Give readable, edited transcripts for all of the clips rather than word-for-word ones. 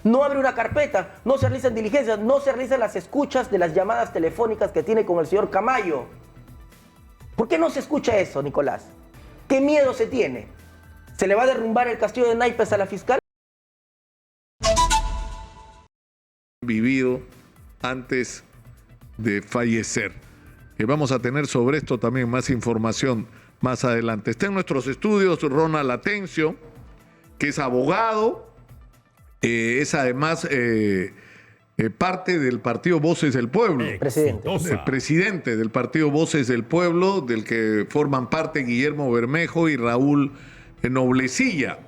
No abre una carpeta, no se realizan diligencias, no se realizan las escuchas de las llamadas telefónicas que tiene con el señor Camayo. ¿Por qué no se escucha eso, Nicolás? ¿Qué miedo se tiene? ¿Se le va a derrumbar el castillo de naipes a la fiscal? Vivido antes de fallecer. Vamos a tener sobre esto también más información más adelante. Está en nuestros estudios Ronald Atencio, que es abogado, es además parte del partido Voces del Pueblo. Presidente. El presidente del partido Voces del Pueblo, del que forman parte Guillermo Bermejo y Raúl Noblecilla.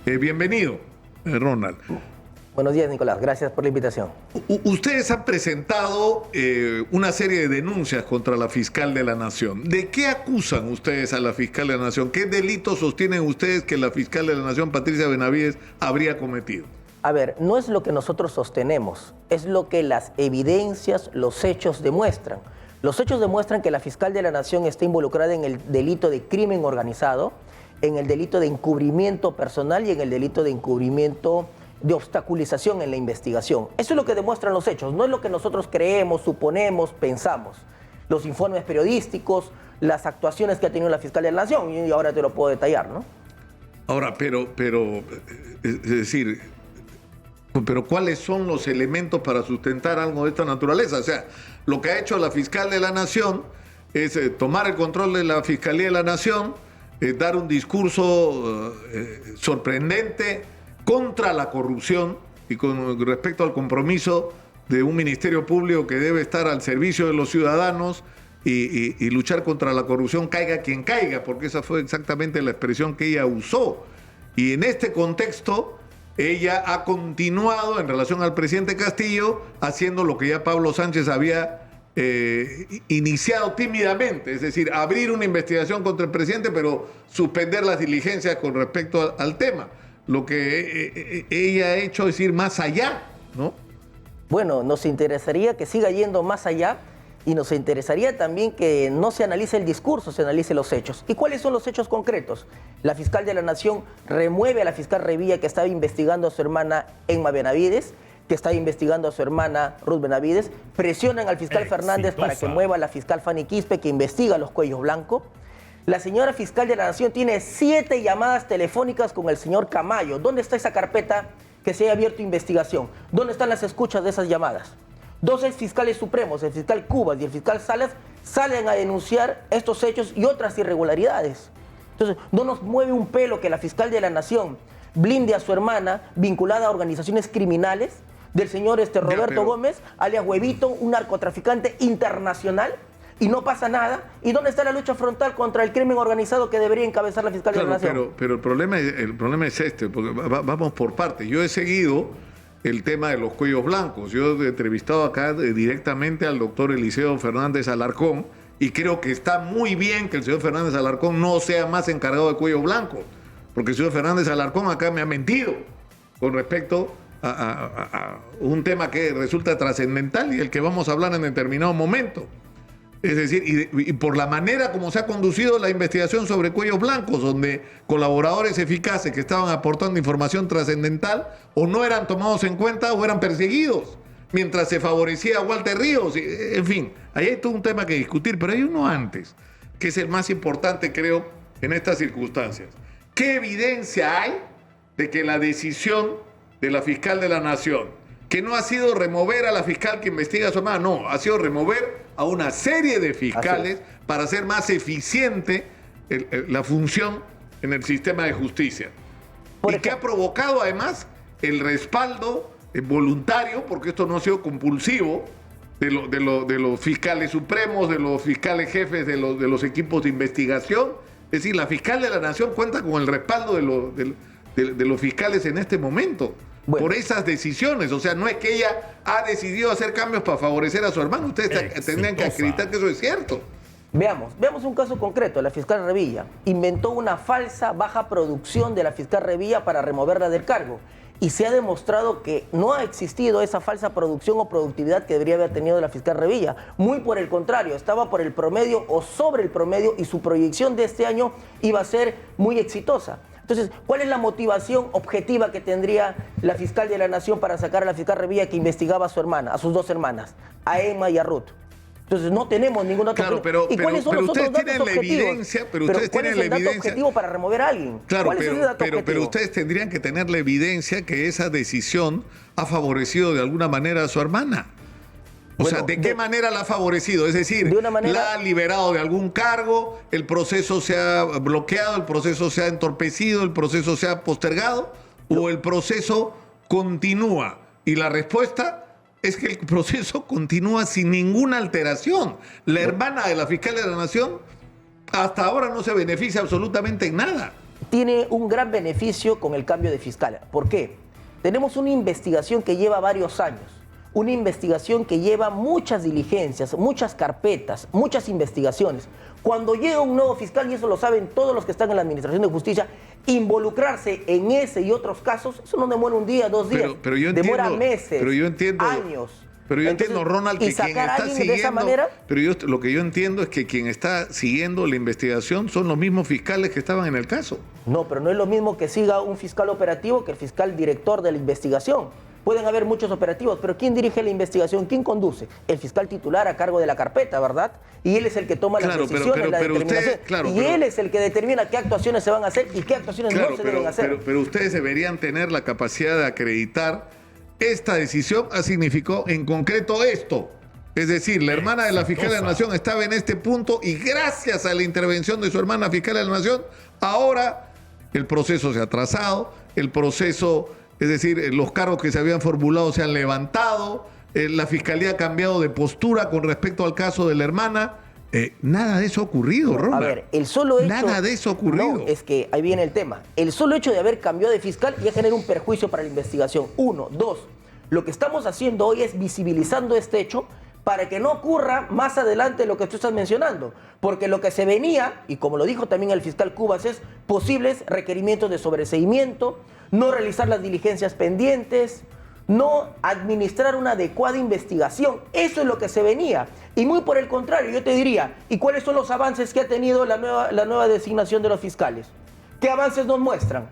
Bienvenido, Ronald. Buenos días, Nicolás. Gracias por la invitación. Ustedes han presentado una serie de denuncias contra la fiscal de la Nación. ¿De qué acusan ustedes a la fiscal de la Nación? ¿Qué delitos sostienen ustedes que la fiscal de la Nación, Patricia Benavides, habría cometido? A ver, no es lo que nosotros sostenemos, es lo que las evidencias, los hechos demuestran. Los hechos demuestran que la fiscal de la Nación está involucrada en el delito de crimen organizado, en el delito de encubrimiento personal y en el delito de encubrimiento de obstaculización en la investigación. Eso es lo que demuestran los hechos, no es lo que nosotros creemos, suponemos, pensamos. Los informes periodísticos, las actuaciones que ha tenido la fiscal de la Nación, y ahora te lo puedo detallar, ¿no? Ahora, es decir, pero ¿cuáles son los elementos para sustentar algo de esta naturaleza? O sea, lo que ha hecho la fiscal de la Nación es tomar el control de la Fiscalía de la Nación, dar un discurso sorprendente contra la corrupción y con respecto al compromiso de un ministerio público que debe estar al servicio de los ciudadanos y luchar contra la corrupción, caiga quien caiga, porque esa fue exactamente la expresión que ella usó. Y en este contexto, ella ha continuado en relación al presidente Castillo haciendo lo que ya Pablo Sánchez había iniciado tímidamente, es decir, abrir una investigación contra el presidente, pero suspender las diligencias con respecto al tema. Lo que ella ha hecho es ir más allá, ¿no? Bueno, nos interesaría que siga yendo más allá y nos interesaría también que no se analice el discurso, se analice los hechos. ¿Y cuáles son los hechos concretos? La fiscal de la Nación remueve a la fiscal Revilla, que estaba investigando a su hermana Emma Benavides, que estaba investigando a su hermana Ruth Benavides, presionan al fiscal Fernández para que mueva a la fiscal Fanny Quispe, que investiga los cuellos blancos. La señora fiscal de la Nación tiene 7 llamadas telefónicas con el señor Camayo. ¿Dónde está esa carpeta que se haya abierto investigación? ¿Dónde están las escuchas de esas llamadas? 2 exfiscales supremos, el fiscal Cubas y el fiscal Salas, salen a denunciar estos hechos y otras irregularidades. Entonces, no nos mueve un pelo que la fiscal de la Nación blinde a su hermana vinculada a organizaciones criminales del señor Roberto Gómez, alias Huevito, un narcotraficante internacional. Y no pasa nada. ¿Y dónde está la lucha frontal contra el crimen organizado que debería encabezar la Fiscalía de la Nación? Pero el problema es este, porque vamos por partes. Yo he seguido el tema de los cuellos blancos. Yo he entrevistado acá directamente al doctor Eliseo Fernández Alarcón y creo que está muy bien que el señor Fernández Alarcón no sea más encargado de cuellos blancos, porque el señor Fernández Alarcón acá me ha mentido con respecto a un tema que resulta trascendental y del que vamos a hablar en determinado momento. Es decir, y por la manera como se ha conducido la investigación sobre cuellos blancos, donde colaboradores eficaces que estaban aportando información trascendental o no eran tomados en cuenta o eran perseguidos, mientras se favorecía a Walter Ríos. En fin, ahí hay todo un tema que discutir, pero hay uno antes, que es el más importante, creo, en estas circunstancias. ¿Qué evidencia hay de que la decisión de la fiscal de la Nación, que no ha sido remover a la fiscal que investiga a su hermana, no, ha sido remover a una serie de fiscales para hacer más eficiente la función en el sistema de justicia? Y que ha provocado además el respaldo voluntario, porque esto no ha sido compulsivo, de los fiscales supremos, de los fiscales jefes de los equipos de investigación. Es decir, la fiscal de la Nación cuenta con el respaldo de los fiscales en este momento. Bueno, por esas decisiones. O sea, no es que ella ha decidido hacer cambios para favorecer a su hermano. Ustedes tendrían que acreditar que eso es cierto. Veamos un caso concreto. La fiscal Revilla inventó una falsa baja producción de la fiscal Revilla para removerla del cargo. Y se ha demostrado que no ha existido esa falsa producción o productividad que debería haber tenido la fiscal Revilla. Muy por el contrario, estaba por el promedio o sobre el promedio y su proyección de este año iba a ser muy exitosa. Entonces, ¿cuál es la motivación objetiva que tendría la fiscal de la Nación para sacar a la fiscal Revilla que investigaba a su hermana, a sus dos hermanas, a Emma y a Ruth? Entonces no tenemos ningún dato Claro, objetivo. ¿Y cuáles son los otros datos tienen la objetivos? evidencia, pero ustedes ¿cuál tienen es la el dato evidencia objetivo para remover a alguien? Claro, ¿Cuál es ese dato pero objetivo? ustedes tendrían que tener la evidencia que esa decisión ha favorecido de alguna manera a su hermana. O sea, ¿de qué manera la ha favorecido? Es decir, de una manera, la ha liberado de algún cargo, el proceso se ha bloqueado, el proceso se ha entorpecido, el proceso se ha postergado, o el proceso continúa. Y la respuesta es que el proceso continúa sin ninguna alteración. La hermana de la fiscal de la Nación hasta ahora no se beneficia absolutamente en nada. Tiene un gran beneficio con el cambio de fiscal. ¿Por qué? Tenemos una investigación que lleva varios años. Una investigación que lleva muchas diligencias, muchas carpetas, muchas investigaciones. Cuando llega un nuevo fiscal, y eso lo saben todos los que están en la Administración de Justicia, involucrarse en ese y otros casos, eso no demora un día, 2 días, pero yo demora entiendo, meses, pero yo entiendo, años. Pero yo Entonces, entiendo, Ronald, que quien está siguiendo... de esa manera, lo que yo entiendo es que quien está siguiendo la investigación son los mismos fiscales que estaban en el caso. No, pero no es lo mismo que siga un fiscal operativo que el fiscal director de la investigación. Pueden haber muchos operativos, pero ¿quién dirige la investigación? ¿Quién conduce? El fiscal titular a cargo de la carpeta, ¿verdad? Y él es el que toma las decisiones, la determinación. Él es el que determina qué actuaciones se van a hacer y qué actuaciones no se deben hacer. Pero ustedes deberían tener la capacidad de acreditar esta decisión ha significado en concreto esto. Es decir, la hermana de la fiscal de la Nación estaba en este punto y gracias a la intervención de su hermana fiscal de la Nación, ahora el proceso se ha atrasado, el proceso, es decir, los cargos que se habían formulado se han levantado, la fiscalía ha cambiado de postura con respecto al caso de la hermana. Nada de eso ha ocurrido, Ronald. A ver, el solo hecho... Nada de eso ha ocurrido. No, es que ahí viene el tema. El solo hecho de haber cambiado de fiscal ya genera un perjuicio para la investigación. 1, 2, lo que estamos haciendo hoy es visibilizando este hecho para que no ocurra más adelante lo que tú estás mencionando. Porque lo que se venía, y como lo dijo también el fiscal Cubas, es posibles requerimientos de sobreseimiento, no realizar las diligencias pendientes, no administrar una adecuada investigación. Eso es lo que se venía. Y muy por el contrario, yo te diría, ¿y cuáles son los avances que ha tenido la nueva designación de los fiscales? ¿Qué avances nos muestran?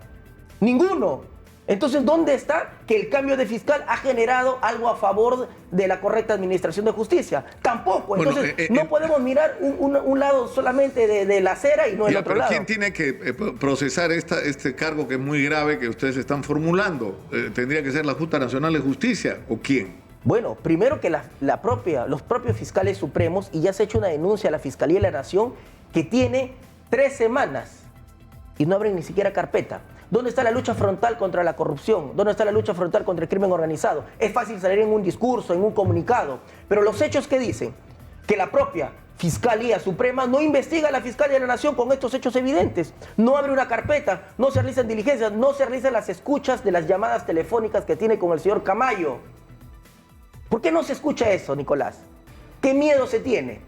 Ninguno. Entonces, ¿dónde está que el cambio de fiscal ha generado algo a favor de la correcta administración de justicia? Tampoco. Entonces, no podemos mirar un lado solamente de la acera y no el otro lado. ¿Quién tiene que procesar este cargo que es muy grave que ustedes están formulando? ¿Tendría que ser la Junta Nacional de Justicia o quién? Bueno, primero que los propios fiscales supremos, y ya se ha hecho una denuncia a la Fiscalía de la Nación que tiene 3 semanas y no abren ni siquiera carpeta. ¿Dónde está la lucha frontal contra la corrupción? ¿Dónde está la lucha frontal contra el crimen organizado? Es fácil salir en un discurso, en un comunicado, pero los hechos que dicen que la propia Fiscalía Suprema no investiga a la Fiscalía de la Nación con estos hechos evidentes. No abre una carpeta, no se realizan diligencias, no se realizan las escuchas de las llamadas telefónicas que tiene con el señor Camayo. ¿Por qué no se escucha eso, Nicolás? ¿Qué miedo se tiene?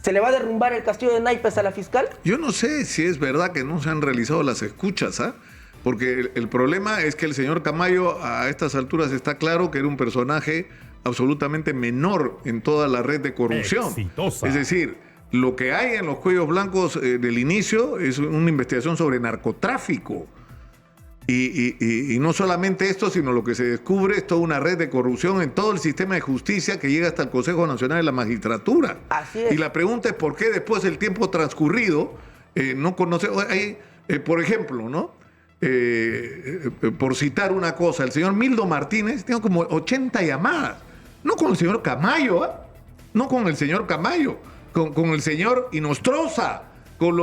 ¿Se le va a derrumbar el castillo de naipes a la fiscal? Yo no sé si es verdad que no se han realizado las escuchas, ¿ah? Porque el problema es que el señor Camayo a estas alturas está claro que era un personaje absolutamente menor en toda la red de corrupción. Exitosa. Es decir, lo que hay en los cuellos blancos del inicio es una investigación sobre narcotráfico. Y no solamente esto, sino lo que se descubre es toda una red de corrupción en todo el sistema de justicia que llega hasta el Consejo Nacional de la Magistratura. Así es. Y la pregunta es por qué después del tiempo transcurrido no conoce... por ejemplo, ¿no? Por citar una cosa, el señor Mildo Martínez tiene como 80 llamadas, no con el señor Camayo, ¿eh? No con el señor Camayo, con el señor Inostroza, con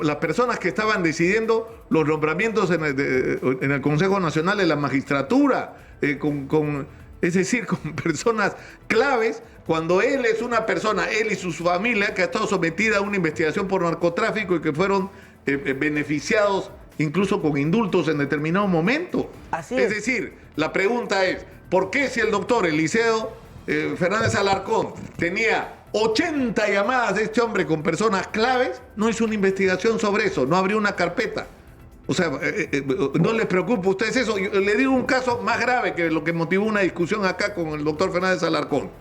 las personas que estaban decidiendo los nombramientos en el Consejo Nacional de la Magistratura, es decir, con personas claves, cuando él es una persona, él y su familia, que ha estado sometida a una investigación por narcotráfico y que fueron beneficiados incluso con indultos en determinado momento. Así es. Es decir, la pregunta es, ¿por qué si el doctor Eliseo Fernández Alarcón tenía 80 llamadas de este hombre con personas claves, no hizo una investigación sobre eso, no abrió una carpeta? O sea, ¿no les preocupa a ustedes eso? Yo le digo un caso más grave que lo que motivó una discusión acá con el doctor Fernández Alarcón.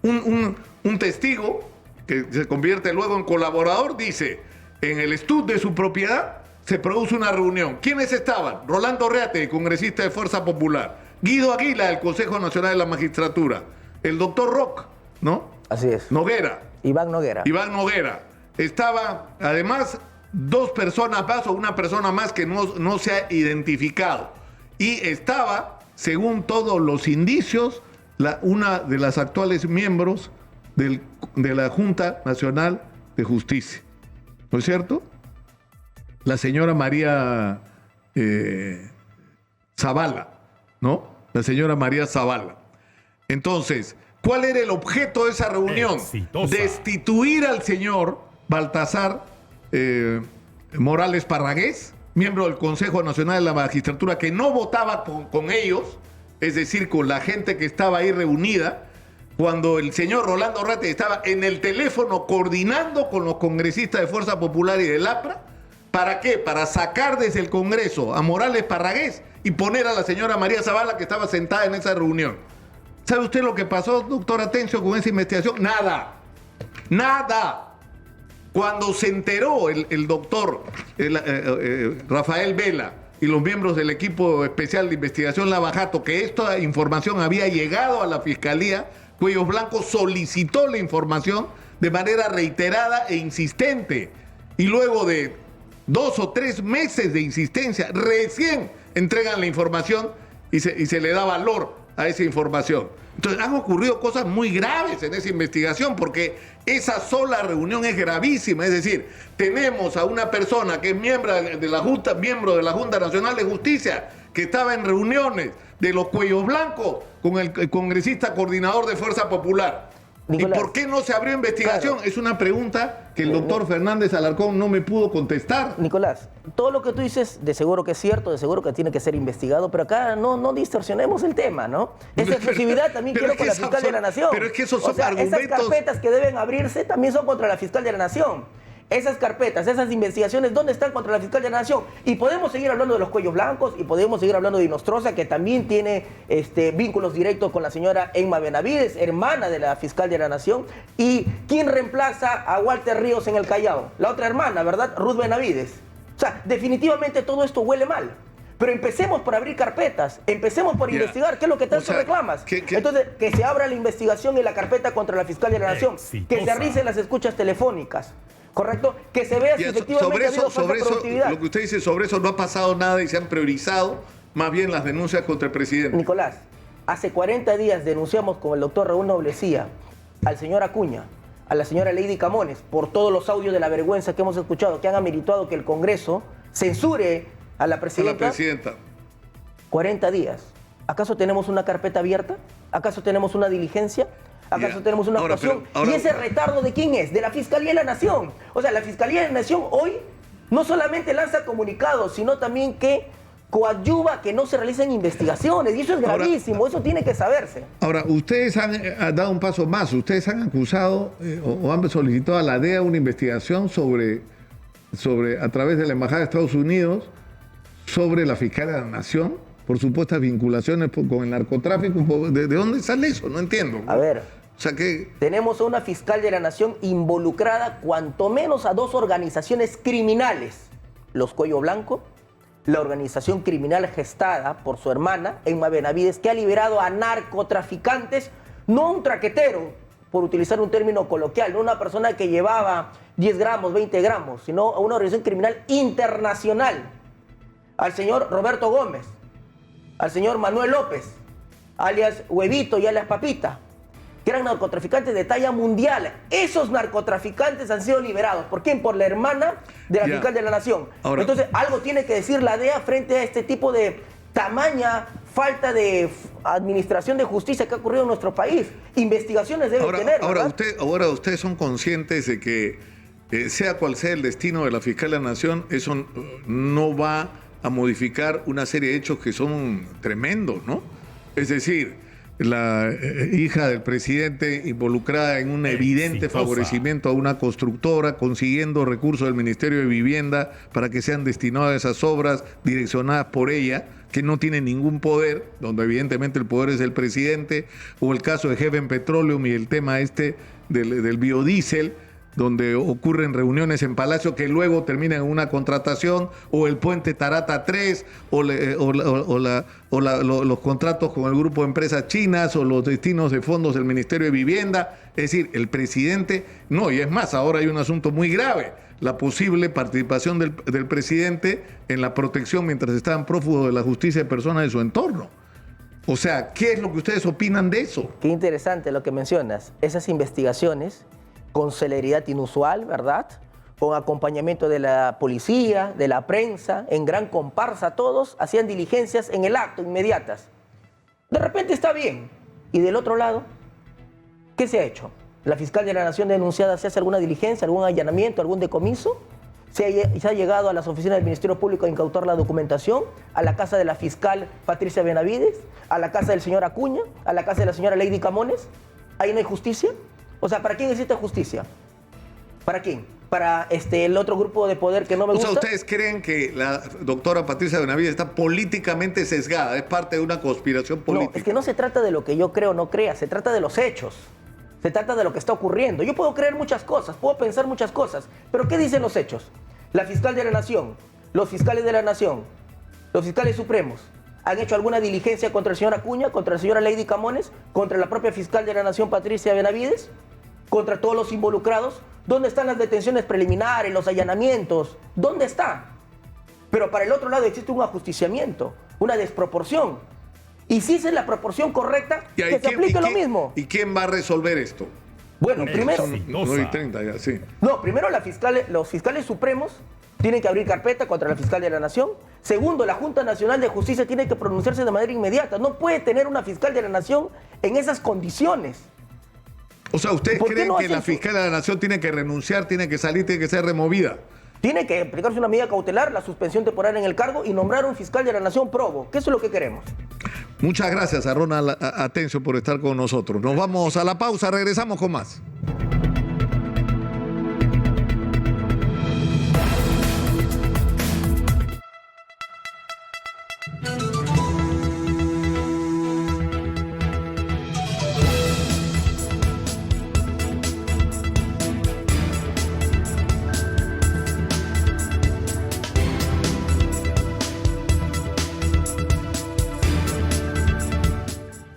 Un testigo que se convierte luego en colaborador dice, en el estudio de su propiedad se produce una reunión. ¿Quiénes estaban? Rolando Reate, congresista de Fuerza Popular. Guido Aguila, del Consejo Nacional de la Magistratura. El doctor Rock, ¿no? Así es. Noguera. Iván Noguera. Iván Noguera. Estaba, además, 2 personas más o una persona más que no se ha identificado. Y estaba, según todos los indicios, una de las actuales miembros de la Junta Nacional de Justicia. ¿No es cierto? La señora María Zavala, ¿no? La señora María Zavala. Entonces, ¿cuál era el objeto de esa reunión? Exitosa. Destituir al señor Baltasar Morales Parragués, miembro del Consejo Nacional de la Magistratura, que no votaba con ellos, es decir, con la gente que estaba ahí reunida, cuando el señor Rolando Reate estaba en el teléfono coordinando con los congresistas de Fuerza Popular y del APRA. ¿Para qué? Para sacar desde el Congreso a Morales Parragués y poner a la señora María Zavala, que estaba sentada en esa reunión. ¿Sabe usted lo que pasó, doctor Atencio, con esa investigación? Nada. Nada. Cuando se enteró el doctor Rafael Vela y los miembros del equipo especial de investigación Lavajato que esta información había llegado a la Fiscalía, Cuellos Blancos solicitó la información de manera reiterada e insistente. Y luego de 2 o 3 meses de insistencia, recién entregan la información y se le da valor a esa información. Entonces han ocurrido cosas muy graves en esa investigación, porque esa sola reunión es gravísima. Es decir, tenemos a una persona que es miembro de la Junta Nacional de Justicia, que estaba en reuniones de los Cuellos Blancos con el congresista coordinador de Fuerza Popular. Nicolás, ¿y por qué no se abrió investigación? Claro. Es una pregunta que el doctor Fernández Alarcón no me pudo contestar. Nicolás, todo lo que tú dices de seguro que es cierto, de seguro que tiene que ser investigado, pero acá no distorsionemos el tema, ¿no? Esa exclusividad también quiero con la fiscal de la Nación. Pero es que esos son o sea, argumentos. esas carpetas que deben abrirse también son contra la fiscal de la Nación. Esas carpetas, esas investigaciones, ¿dónde están contra la fiscal de la Nación? Y podemos seguir hablando de los Cuellos Blancos y podemos seguir hablando de Inostroza, que también tiene vínculos directos con la señora Emma Benavides, hermana de la fiscal de la Nación. ¿Y quién reemplaza a Walter Ríos en el Callao? La otra hermana, ¿verdad? Ruth Benavides. O sea, definitivamente todo esto huele mal. Pero empecemos por abrir carpetas, empecemos por investigar, ¿qué es lo que tanto reclamas? Entonces, que se abra la investigación y la carpeta contra la fiscal de la Nación, que se realicen las escuchas telefónicas. ¿Correcto? Que se vea si efectivamente ha habido falta de productividad. Lo que usted dice sobre eso, no ha pasado nada y se han priorizado más bien las denuncias contra el presidente. Nicolás, hace 40 días denunciamos con el doctor Raúl Noblecía al señor Acuña, a la señora Lady Camones, por todos los audios de la vergüenza que hemos escuchado, que han ameritado que el Congreso censure a la presidenta. 40 días. ¿Acaso tenemos una carpeta abierta? ¿Acaso tenemos una diligencia? ¿Acaso tenemos una actuación? ¿Y ese retardo de quién es? De la Fiscalía de la Nación. O sea, la Fiscalía de la Nación hoy no solamente lanza comunicados, sino también que coadyuva que no se realicen investigaciones. Y eso es gravísimo, eso tiene que saberse. Ahora, ustedes han dado un paso más. Ustedes han acusado o han solicitado a la DEA una investigación sobre, a través de la Embajada de Estados Unidos, sobre la Fiscalía de la Nación, por supuestas vinculaciones con el narcotráfico. ¿De dónde sale eso? No entiendo. A ver. O sea que tenemos a una fiscal de la Nación involucrada cuanto menos a 2 organizaciones criminales. Los Cuello Blanco, la organización criminal gestada por su hermana, Emma Benavides, que ha liberado a narcotraficantes, no a un traquetero, por utilizar un término coloquial, no una persona que llevaba 10 gramos, 20 gramos, sino a una organización criminal internacional. Al señor Roberto Gómez, al señor Manuel López, alias Huevito y alias Papita, que eran narcotraficantes de talla mundial. Esos narcotraficantes han sido liberados. ¿Por quién? Por la hermana de la fiscal de la Nación. Ahora, entonces, algo tiene que decir la DEA frente a este tipo de tamaña falta de administración de justicia que ha ocurrido en nuestro país. Investigaciones debe tener, ¿verdad? Ahora ustedes son conscientes de que, sea cual sea el destino de la fiscal de la Nación, eso no va a modificar una serie de hechos que son tremendos, ¿no? Es decir, la hija del presidente involucrada en un evidente favorecimiento a una constructora, consiguiendo recursos del Ministerio de Vivienda para que sean destinados a esas obras direccionadas por ella, que no tiene ningún poder, donde evidentemente el poder es el presidente, o el caso de Heaven Petroleum y el tema del biodiesel, donde ocurren reuniones en Palacio que luego terminan en una contratación, o el puente Tarata 3, los contratos con el grupo de empresas chinas, o los destinos de fondos del Ministerio de Vivienda. Es decir, el presidente, no, y es más, ahora hay un asunto muy grave, la posible participación del presidente en la protección mientras estaban prófugos de la justicia de personas de su entorno. O sea, ¿qué es lo que ustedes opinan de eso? Qué interesante lo que mencionas. Esas investigaciones con celeridad inusual, ¿verdad? Con acompañamiento de la policía, de la prensa, en gran comparsa todos, hacían diligencias en el acto, inmediatas. De repente está bien. Y del otro lado, ¿qué se ha hecho? ¿La fiscal de la Nación denunciada se hace alguna diligencia, algún allanamiento, algún decomiso? ¿Se ha llegado a las oficinas del Ministerio Público a incautar la documentación? ¿A la casa de la fiscal Patricia Benavides? ¿A la casa del señor Acuña? ¿A la casa de la señora Lady Camones? ¿Ahí no hay justicia? O sea, ¿para quién existe justicia? ¿Para quién? ¿Para el otro grupo de poder que no me gusta? O sea, ¿ustedes creen que la doctora Patricia Benavides está políticamente sesgada? ¿Es parte de una conspiración política? No, es que no se trata de lo que yo creo o no crea, se trata de los hechos. Se trata de lo que está ocurriendo. Yo puedo creer muchas cosas, puedo pensar muchas cosas, pero ¿qué dicen los hechos? La fiscal de la Nación, los fiscales de la Nación, los fiscales supremos, ¿han hecho alguna diligencia contra el señor Acuña, contra la señora Lady Camones, contra la propia fiscal de la Nación Patricia Benavides, contra todos los involucrados? ¿Dónde están las detenciones preliminares, los allanamientos? ¿Dónde está? Pero para el otro lado existe un ajusticiamiento, una desproporción. Y si esa es la proporción correcta, que se aplique lo mismo. ¿Y quién va a resolver esto? Bueno, primero... 9:30 ya, sí. No, primero los fiscales supremos tienen que abrir carpeta contra la fiscal de la Nación. Segundo, la Junta Nacional de Justicia tiene que pronunciarse de manera inmediata. No puede tener una fiscal de la Nación en esas condiciones. O sea, ¿ustedes creen que la fiscal de la Nación tiene que renunciar, tiene que salir, tiene que ser removida? Tiene que aplicarse una medida cautelar, la suspensión temporal en el cargo y nombrar un fiscal de la Nación probo, que eso es lo que queremos. Muchas gracias a Ronald Atencio por estar con nosotros. Nos vamos a la pausa, regresamos con más.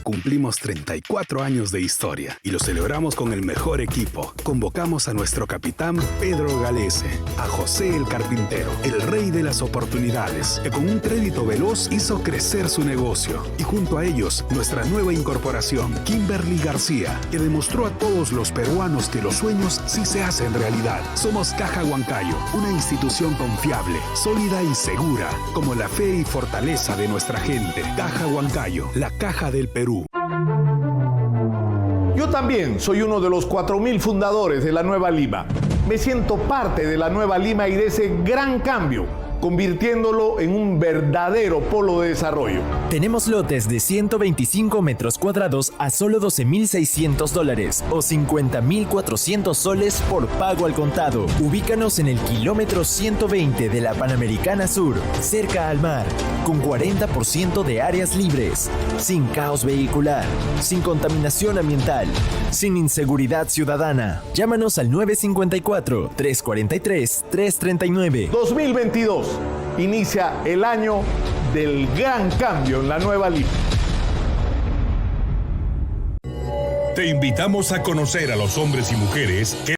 Cumplimos 34 años de historia y lo celebramos con el mejor equipo. Convocamos a nuestro capitán Pedro Galese, a José el Carpintero, el rey de las oportunidades, que con un crédito veloz hizo crecer su negocio. Y junto a ellos, nuestra nueva incorporación, Kimberly García, que demostró a todos los peruanos que los sueños sí se hacen realidad. Somos Caja Huancayo, una institución confiable, sólida y segura, como la fe y fortaleza de nuestra gente. Caja Huancayo, la caja del Perú. Yo también soy uno de los 4.000 fundadores de la Nueva Lima. Me siento parte de la Nueva Lima y de ese gran cambio, convirtiéndolo en un verdadero polo de desarrollo. Tenemos lotes de 125 metros cuadrados a solo $12,600 o 50,400 soles por pago al contado. Ubícanos en el kilómetro 120 de la Panamericana Sur, cerca al mar, con 40% de áreas libres, sin caos vehicular, sin contaminación ambiental, sin inseguridad ciudadana. Llámanos al 954-343-339. 2022. Inicia el año del gran cambio en la Nueva Lima. Te invitamos a conocer a los hombres y mujeres que